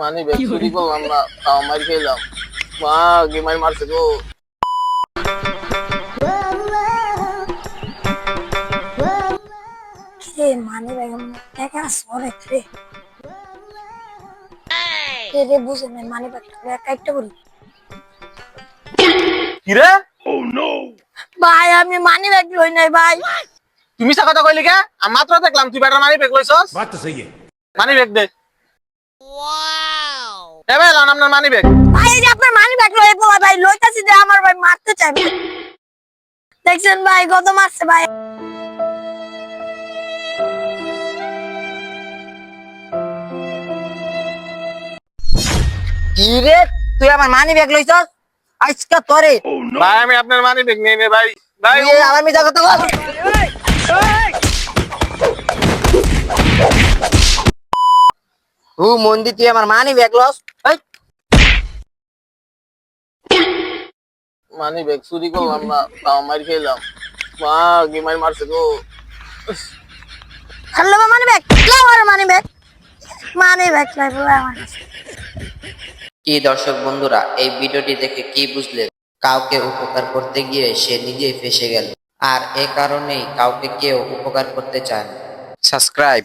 মানি bag চুরি করলাম না, তাও মার খেলাম। মা কি মার মারছে গো। রে মানে বেগম টাকা সরে রে রে রে বুঝে নাই মানে ব্যাগটা কাইটটা বলি কি রে, ভাই আমি মানি ব্যাগ লই নাই ভাই। তুমি সা কথা কইলি কে? আমি মাত্র দেখলাম তুই বেটার মানি ব্যাগ লইছস। बात तो सही है। মানি ব্যাগ দে। এ ভাই লান আপনার মানি ব্যাগ। ভাই এই যে আপনার মানি ব্যাগ লই পোলা ভাই লইতাছি যে আমার ভাই মারতে চাই ভাই। দেখছেন ভাই কত মারছে ভাই। কি রে, তুই আমার মানি ব্যাগ লইছস আজকে তোরে? ভাই আমি আপনার মানি ব্যাগ নেই নে ভাই। ভাই তুই আমার মিছা কথা বল। মন্দি তুই আমার money bag loss. Money bag চুরি করলাম না, তাও মার খেলাম। মা কি মার মারছে গো। হ্যালো মানি ব্যাগ লাও আর মানি ব্যাগ লাই পোলা আমার কাছে। কি দর্শক বন্ধুরা, এই ভিডিওটি দেখে কি বুঝলেন? কাউকে উপকার করতে গিয়ে সে নিজেই ফেঁসে গেল, আর এ কারণেই কাউকে কেউ উপকার করতে চায় না। সাবস্ক্রাইব।